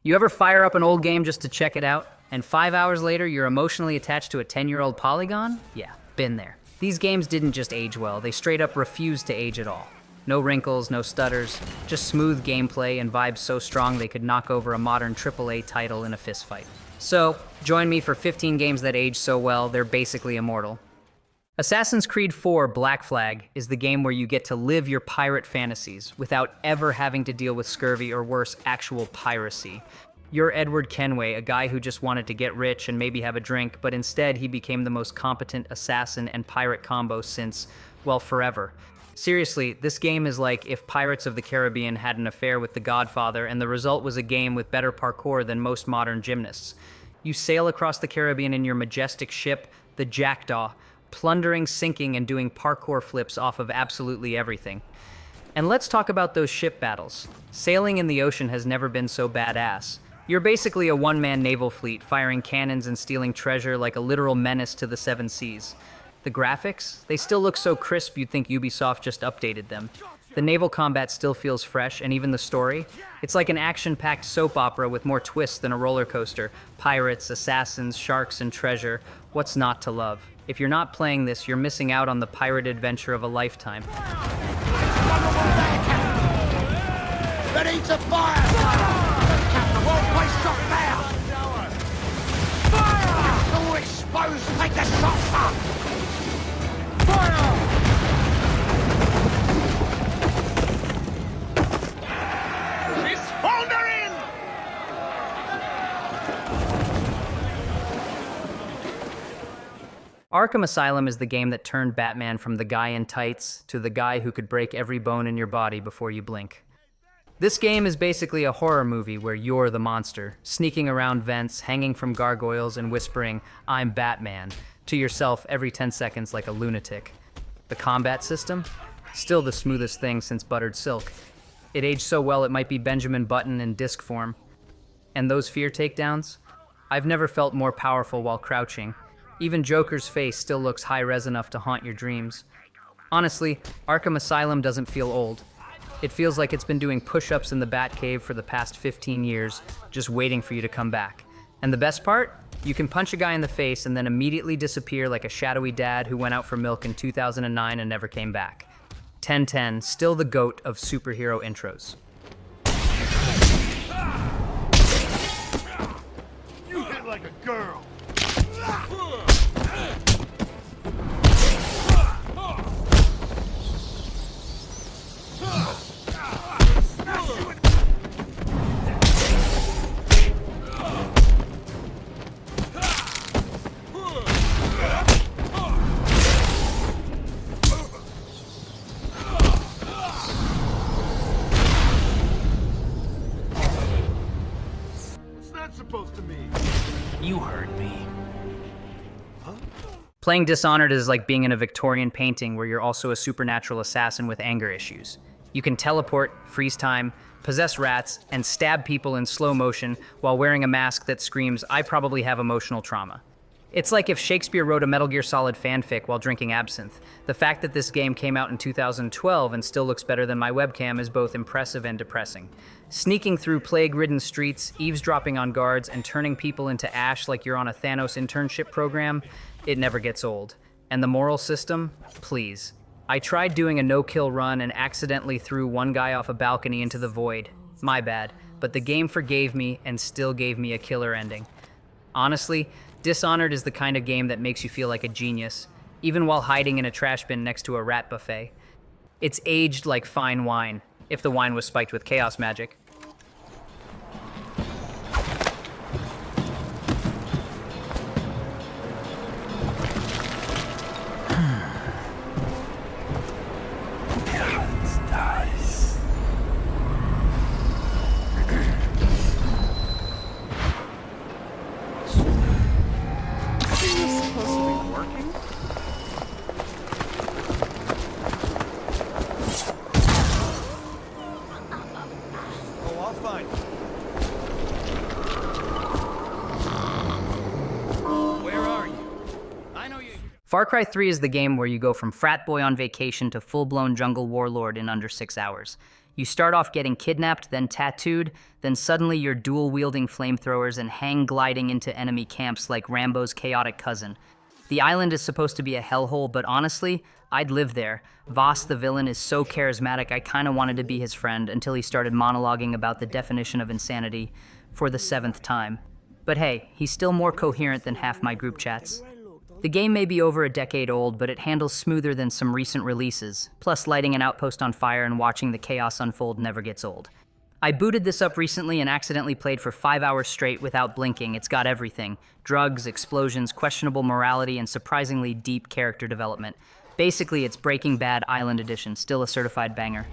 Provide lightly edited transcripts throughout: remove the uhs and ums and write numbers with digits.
You ever fire up an old game just to check it out, and 5 hours later you're emotionally attached to a 10-year-old polygon? Yeah, been there. These games didn't just age well, they straight up refused to age at all. No wrinkles, no stutters, just smooth gameplay and vibes so strong they could knock over a modern AAA title in a fistfight. So, join me for 15 games that age so well, they're basically immortal. Assassin's Creed 4 Black Flag is the game where you get to live your pirate fantasies without ever having to deal with scurvy or worse, actual piracy. You're Edward Kenway, a guy who just wanted to get rich and maybe have a drink, but instead he became the most competent assassin and pirate combo since, well, forever. Seriously, this game is like if Pirates of the Caribbean had an affair with The Godfather and the result was a game with better parkour than most modern gymnasts. You sail across the Caribbean in your majestic ship, the Jackdaw, plundering, sinking, and doing parkour flips off of absolutely everything. And let's talk about those ship battles. Sailing in the ocean has never been so badass. You're basically a one-man naval fleet, firing cannons and stealing treasure like a literal menace to the seven seas. The graphics? They still look so crisp you'd think Ubisoft just updated them. The naval combat still feels fresh, and even the story? It's like an action-packed soap opera with more twists than a roller coaster. Pirates, assassins, sharks, and treasure. What's not to love? If you're not playing this, you're missing out on the pirate adventure of a lifetime. Ready to fire! Captain, well placed shot now! Fire! All exposed, take the shots up! Fire! She's foundering! Arkham Asylum is the game that turned Batman from the guy in tights to the guy who could break every bone in your body before you blink. This game is basically a horror movie where you're the monster, sneaking around vents, hanging from gargoyles, and whispering, "I'm Batman," to yourself every 10 seconds like a lunatic. The combat system? Still the smoothest thing since buttered silk. It aged so well it might be Benjamin Button in disc form. And those fear takedowns? I've never felt more powerful while crouching. Even Joker's face still looks high-res enough to haunt your dreams. Honestly, Arkham Asylum doesn't feel old. It feels like it's been doing push-ups in the Batcave for the past 15 years, just waiting for you to come back. And the best part? You can punch a guy in the face and then immediately disappear like a shadowy dad who went out for milk in 2009 and never came back. 1010, still the GOAT of superhero intros. You hit like a girl! What's that supposed to mean? You heard me. Playing Dishonored is like being in a Victorian painting where you're also a supernatural assassin with anger issues. You can teleport, freeze time, possess rats, and stab people in slow motion while wearing a mask that screams, "I probably have emotional trauma." It's like if Shakespeare wrote a Metal Gear Solid fanfic while drinking absinthe. The fact that this game came out in 2012 and still looks better than my webcam is both impressive and depressing. Sneaking through plague-ridden streets, eavesdropping on guards, and turning people into ash like you're on a Thanos internship program, it never gets old. And the moral system? Please. I tried doing a no-kill run and accidentally threw one guy off a balcony into the void. My bad, but the game forgave me and still gave me a killer ending. Honestly, Dishonored is the kind of game that makes you feel like a genius, even while hiding in a trash bin next to a rat buffet. It's aged like fine wine, if the wine was spiked with chaos magic. Far Cry 3 is the game where you go from frat boy on vacation to full-blown jungle warlord in under 6 hours. You start off getting kidnapped, then tattooed, then suddenly you're dual-wielding flamethrowers and hang-gliding into enemy camps like Rambo's chaotic cousin. The island is supposed to be a hellhole, but honestly, I'd live there. Voss, the villain, is so charismatic I kinda wanted to be his friend until he started monologuing about the definition of insanity for the 7th time. But hey, he's still more coherent than half my group chats. The game may be over a decade old, but it handles smoother than some recent releases. Plus, lighting an outpost on fire and watching the chaos unfold never gets old. I booted this up recently and accidentally played for 5 hours straight without blinking. It's got everything. Drugs, explosions, questionable morality, and surprisingly deep character development. Basically, it's Breaking Bad Island Edition, still a certified banger.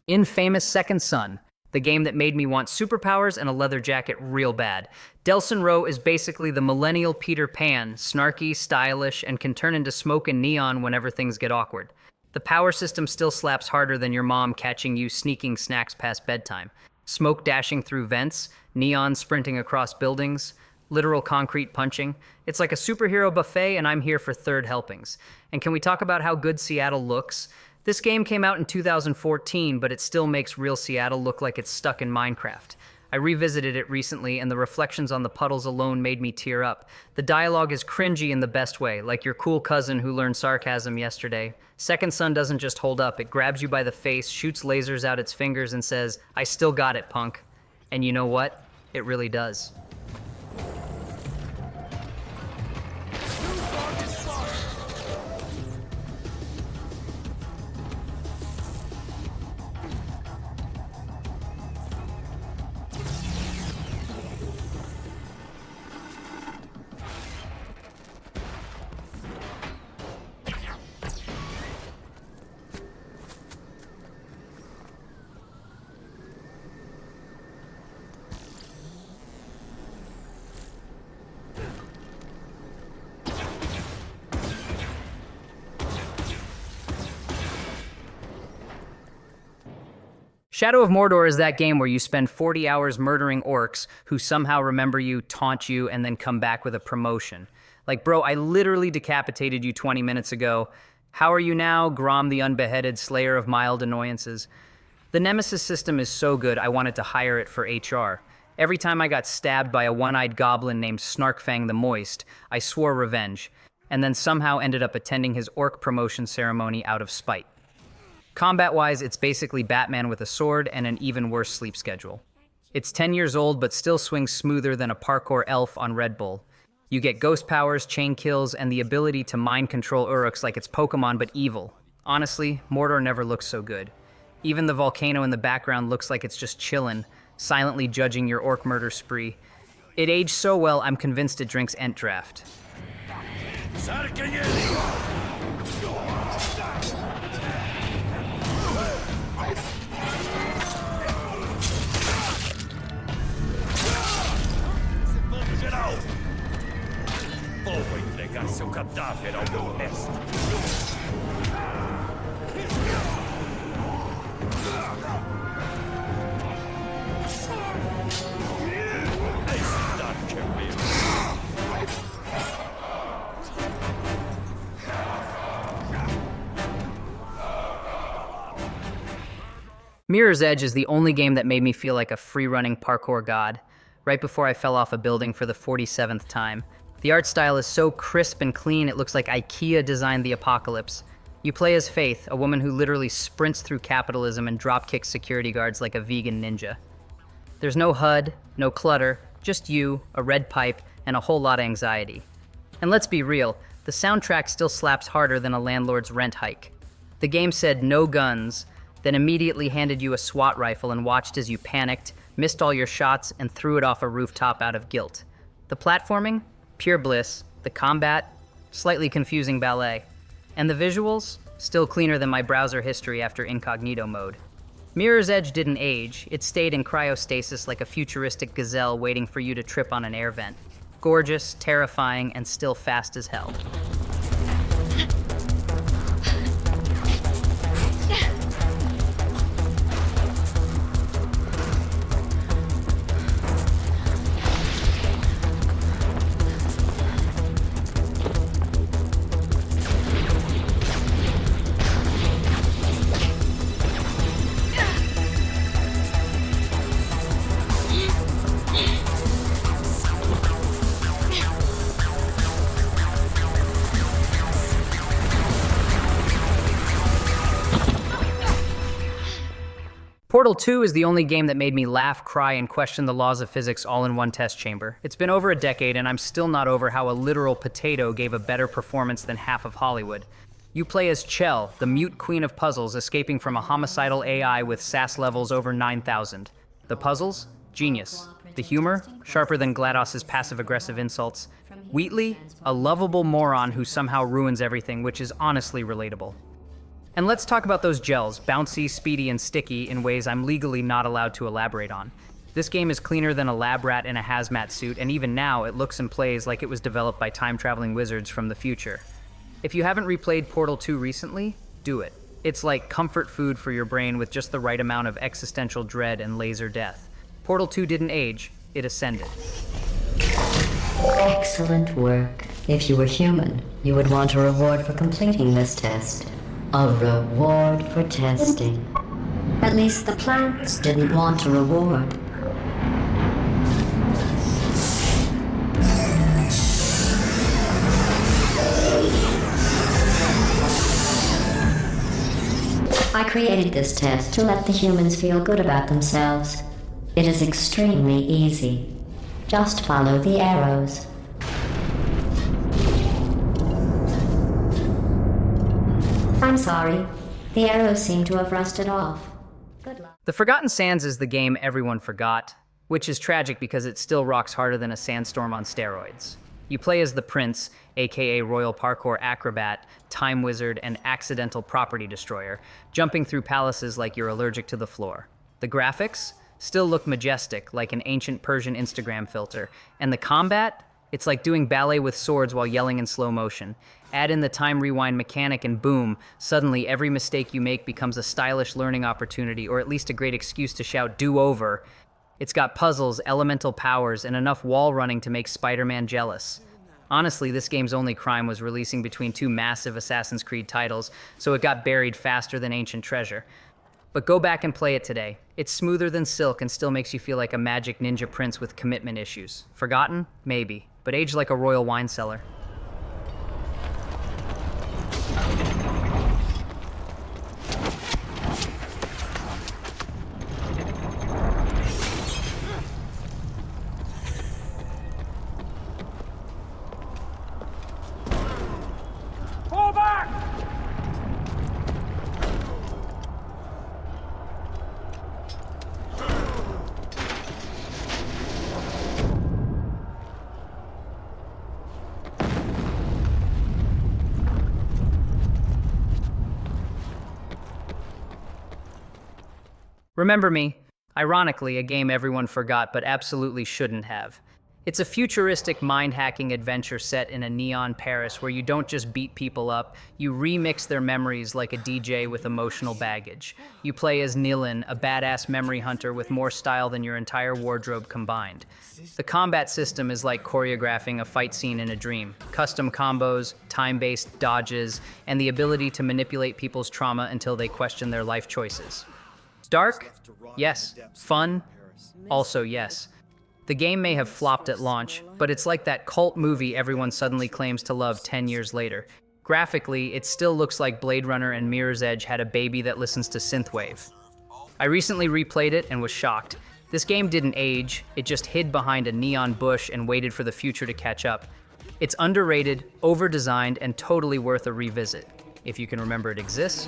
Infamous Second Son, the game that made me want superpowers and a leather jacket real bad. Delson Rowe is basically the millennial Peter Pan, snarky, stylish, and can turn into smoke and neon whenever things get awkward. The power system still slaps harder than your mom catching you sneaking snacks past bedtime. Smoke dashing through vents, neon sprinting across buildings, literal concrete punching. It's like a superhero buffet, and I'm here for third helpings. And can we talk about how good Seattle looks? This game came out in 2014, but it still makes real Seattle look like it's stuck in Minecraft. I revisited it recently, and the reflections on the puddles alone made me tear up. The dialogue is cringy in the best way, like your cool cousin who learned sarcasm yesterday. Second Son doesn't just hold up, it grabs you by the face, shoots lasers out its fingers, and says, "I still got it, punk." And you know what? It really does. Shadow of Mordor is that game where you spend 40 hours murdering orcs who somehow remember you, taunt you, and then come back with a promotion. Like, bro, I literally decapitated you 20 minutes ago. How are you now, Grom the Unbeheaded, slayer of mild annoyances? The Nemesis system is so good, I wanted to hire it for HR. Every time I got stabbed by a one-eyed goblin named Snarkfang the Moist, I swore revenge, and then somehow ended up attending his orc promotion ceremony out of spite. Combat-wise, it's basically Batman with a sword and an even worse sleep schedule. It's 10 years old, but still swings smoother than a parkour elf on Red Bull. You get ghost powers, chain kills, and the ability to mind control Uruks like it's Pokemon but evil. Honestly, Mordor never looks so good. Even the volcano in the background looks like it's just chillin', silently judging your orc murder spree. It aged so well, I'm convinced it drinks Ent Draft. Vou entregar seu cadáver ao meu mestre. Mirror's Edge is the only game that made me feel like a free-running parkour god, right before I fell off a building for the 47th time. The art style is so crisp and clean, it looks like IKEA designed the apocalypse. You play as Faith, a woman who literally sprints through capitalism and drop-kicks security guards like a vegan ninja. There's no HUD, no clutter, just you, a red pipe, and a whole lot of anxiety. And let's be real, the soundtrack still slaps harder than a landlord's rent hike. The game said no guns, then immediately handed you a SWAT rifle and watched as you panicked, missed all your shots, and threw it off a rooftop out of guilt. The platforming, pure bliss. The combat, slightly confusing ballet. And the visuals, still cleaner than my browser history after incognito mode. Mirror's Edge didn't age. It stayed in cryostasis like a futuristic gazelle waiting for you to trip on an air vent. Gorgeous, terrifying, and still fast as hell. Portal 2 is the only game that made me laugh, cry, and question the laws of physics all in one test chamber. It's been over a decade, and I'm still not over how a literal potato gave a better performance than half of Hollywood. You play as Chell, the mute queen of puzzles, escaping from a homicidal AI with SAS levels over 9,000. The puzzles? Genius. The humor? Sharper than GLaDOS's passive-aggressive insults. Wheatley? A lovable moron who somehow ruins everything, which is honestly relatable. And let's talk about those gels, bouncy, speedy, and sticky in ways I'm legally not allowed to elaborate on. This game is cleaner than a lab rat in a hazmat suit, and even now it looks and plays like it was developed by time-traveling wizards from the future. If you haven't replayed Portal 2 recently, do it. It's like comfort food for your brain with just the right amount of existential dread and laser death. Portal 2 didn't age, it ascended. Excellent work. If you were human, you would want a reward for completing this test. A reward for testing. At least the plants didn't want a reward. I created this test to let the humans feel good about themselves. It is extremely easy. Just follow the arrows. I'm sorry. The arrows seem to have rusted off. Good luck. The Forgotten Sands is the game everyone forgot, which is tragic because it still rocks harder than a sandstorm on steroids. You play as the Prince, aka Royal Parkour Acrobat, Time Wizard, and Accidental Property Destroyer, jumping through palaces like you're allergic to the floor. The graphics still look majestic, like an ancient Persian Instagram filter, and the combat? It's like doing ballet with swords while yelling in slow motion. Add in the time rewind mechanic and boom, suddenly every mistake you make becomes a stylish learning opportunity or at least a great excuse to shout "do over." It's got puzzles, elemental powers, and enough wall running to make Spider-Man jealous. Honestly, this game's only crime was releasing between two massive Assassin's Creed titles, so it got buried faster than Ancient Treasure. But go back and play it today. It's smoother than silk and still makes you feel like a magic ninja prince with commitment issues. Forgotten? Maybe. But aged like a royal wine cellar. Fall back! Remember Me, ironically, a game everyone forgot but absolutely shouldn't have. It's a futuristic mind-hacking adventure set in a neon Paris where you don't just beat people up, you remix their memories like a DJ with emotional baggage. You play as Nilan, a badass memory hunter with more style than your entire wardrobe combined. The combat system is like choreographing a fight scene in a dream. Custom combos, time-based dodges, and the ability to manipulate people's trauma until they question their life choices. Dark? Yes. Fun? Also yes. The game may have flopped at launch, but it's like that cult movie everyone suddenly claims to love 10 years later. Graphically, it still looks like Blade Runner and Mirror's Edge had a baby that listens to synthwave. I recently replayed it and was shocked. This game didn't age, it just hid behind a neon bush and waited for the future to catch up. It's underrated, over-designed, and totally worth a revisit. If you can remember it exists.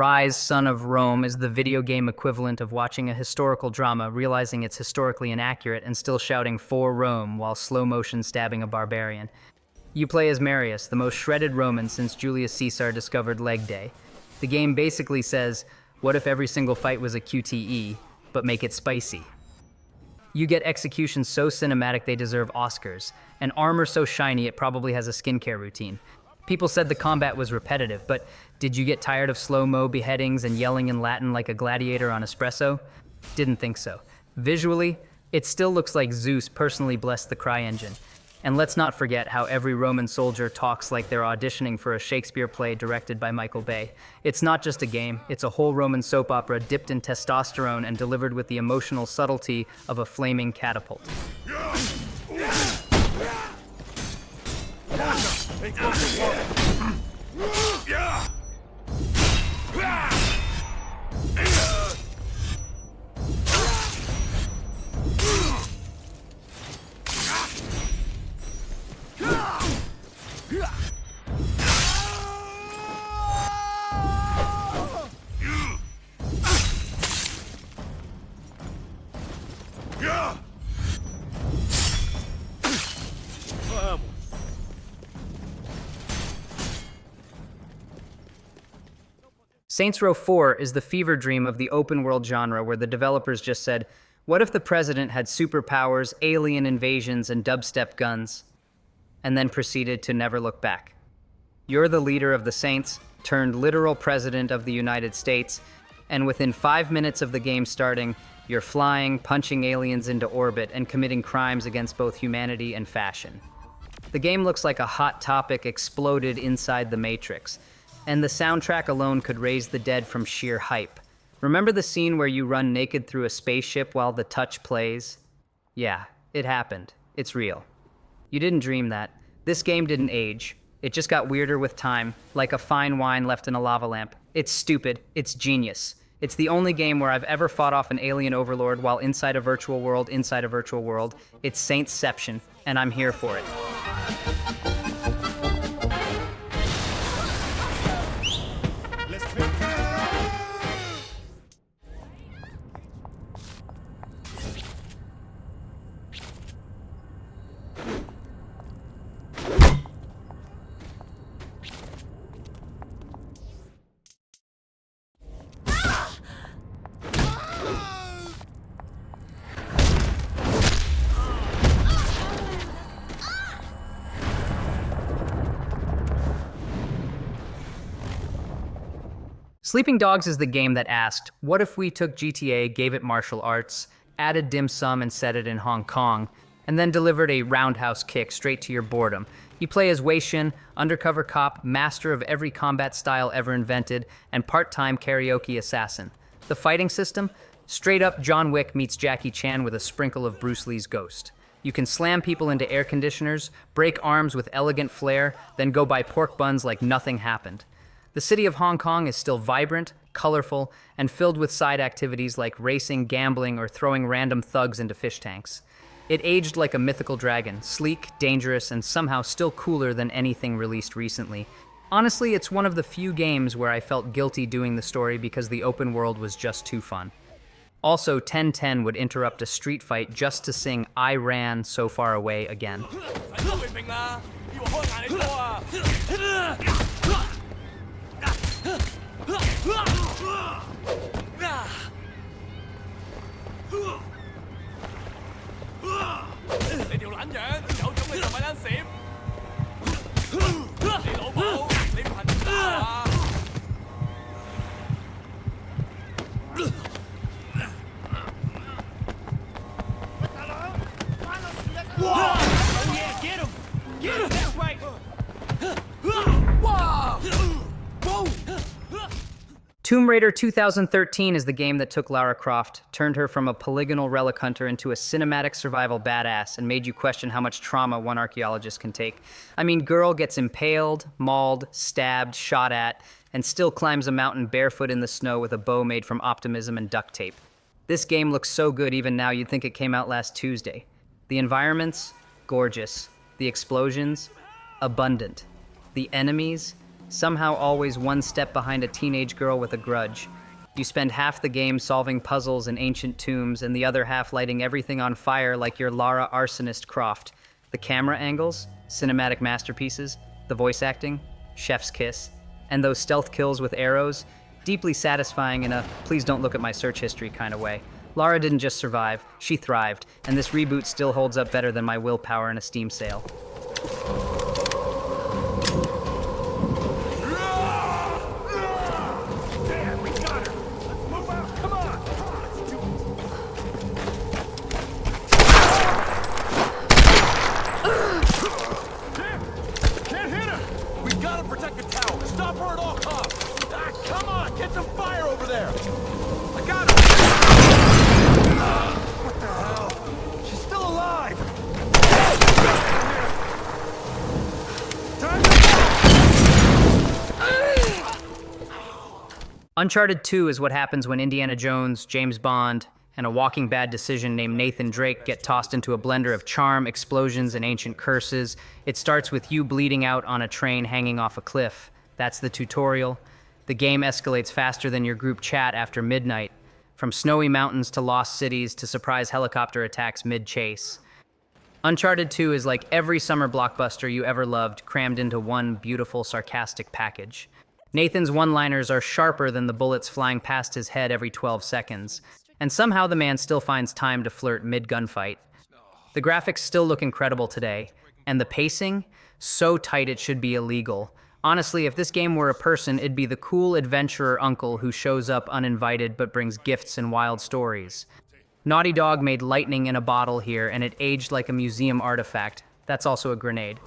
Rise, Son of Rome is the video game equivalent of watching a historical drama, realizing it's historically inaccurate and still shouting "For Rome" while slow-motion stabbing a barbarian. You play as Marius, the most shredded Roman since Julius Caesar discovered leg day. The game basically says, what if every single fight was a QTE, but make it spicy? You get executions so cinematic they deserve Oscars, and armor so shiny it probably has a skincare routine. People said the combat was repetitive, but did you get tired of slow-mo beheadings and yelling in Latin like a gladiator on espresso? Didn't think so. Visually, it still looks like Zeus personally blessed the CryEngine. And let's not forget how every Roman soldier talks like they're auditioning for a Shakespeare play directed by Michael Bay. It's not just a game, it's a whole Roman soap opera dipped in testosterone and delivered with the emotional subtlety of a flaming catapult. Saints Row 4 is the fever dream of the open-world genre where the developers just said, what if the president had superpowers, alien invasions, and dubstep guns? And then proceeded to never look back. You're the leader of the Saints, turned literal president of the United States, and within 5 minutes of the game starting, you're flying, punching aliens into orbit, and committing crimes against both humanity and fashion. The game looks like a Hot Topic exploded inside the Matrix, and the soundtrack alone could raise the dead from sheer hype. Remember the scene where you run naked through a spaceship while the touch plays? Yeah, it happened. It's real. You didn't dream that. This game didn't age. It just got weirder with time, like a fine wine left in a lava lamp. It's stupid. It's genius. It's the only game where I've ever fought off an alien overlord while inside a virtual world inside a virtual world. It's Saintsception, and I'm here for it. Sleeping Dogs is the game that asked, what if we took GTA, gave it martial arts, added dim sum and set it in Hong Kong, and then delivered a roundhouse kick straight to your boredom? You play as Wei Shin, undercover cop, master of every combat style ever invented, and part-time karaoke assassin. The fighting system? Straight up John Wick meets Jackie Chan with a sprinkle of Bruce Lee's Ghost. You can slam people into air conditioners, break arms with elegant flair, then go buy pork buns like nothing happened. The city of Hong Kong is still vibrant, colorful, and filled with side activities like racing, gambling, or throwing random thugs into fish tanks. It aged like a mythical dragon, sleek, dangerous, and somehow still cooler than anything released recently. Honestly, it's one of the few games where I felt guilty doing the story because the open world was just too fun. Also, 1010 would interrupt a street fight just to sing I Ran So Far Away again. Tomb Raider 2013 is the game that took Lara Croft, turned her from a polygonal relic hunter into a cinematic survival badass, and made you question how much trauma one archaeologist can take. I mean, girl gets impaled, mauled, stabbed, shot at, and still climbs a mountain barefoot in the snow with a bow made from optimism and duct tape. This game looks so good even now you'd think it came out last Tuesday. The environments? Gorgeous. The explosions? Abundant. The enemies? somehow always one step behind a teenage girl with a grudge. You spend half the game solving puzzles in ancient tombs and the other half lighting everything on fire like you're Lara Arsonist Croft. The camera angles, cinematic masterpieces, the voice acting, chef's kiss, and those stealth kills with arrows, deeply satisfying in a please don't look at my search history kind of way. Lara didn't just survive, she thrived, and this reboot still holds up better than my willpower in a Steam sale. Damn, we got her! Let's move out! Come on! Can't hit her! We gotta protect the tower! Stop her at all costs! Ah, come on! Get some fire over there! I got her! What the hell? She's still alive! Uncharted 2 is what happens when Indiana Jones, James Bond, and a Walking Bad decision named Nathan Drake get tossed into a blender of charm, explosions, and ancient curses. It starts with you bleeding out on a train hanging off a cliff. That's the tutorial. The game escalates faster than your group chat after midnight, from snowy mountains to lost cities to surprise helicopter attacks mid-chase. Uncharted 2 is like every summer blockbuster you ever loved crammed into one beautiful, sarcastic package. Nathan's one-liners are sharper than the bullets flying past his head every 12 seconds, and somehow the man still finds time to flirt mid-gunfight. The graphics still look incredible today, and the pacing, so tight it should be illegal. Honestly, if this game were a person, it'd be the cool adventurer uncle who shows up uninvited but brings gifts and wild stories. Naughty Dog made lightning in a bottle here, and it aged like a museum artifact. That's also a grenade.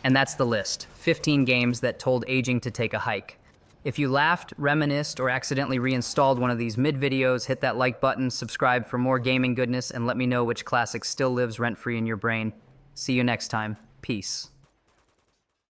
And that's the list. 15 games that told aging to take a hike. If you laughed, reminisced, or accidentally reinstalled one of these mid-videos, hit that like button, subscribe for more gaming goodness, and let me know which classic still lives rent-free in your brain. See you next time. Peace.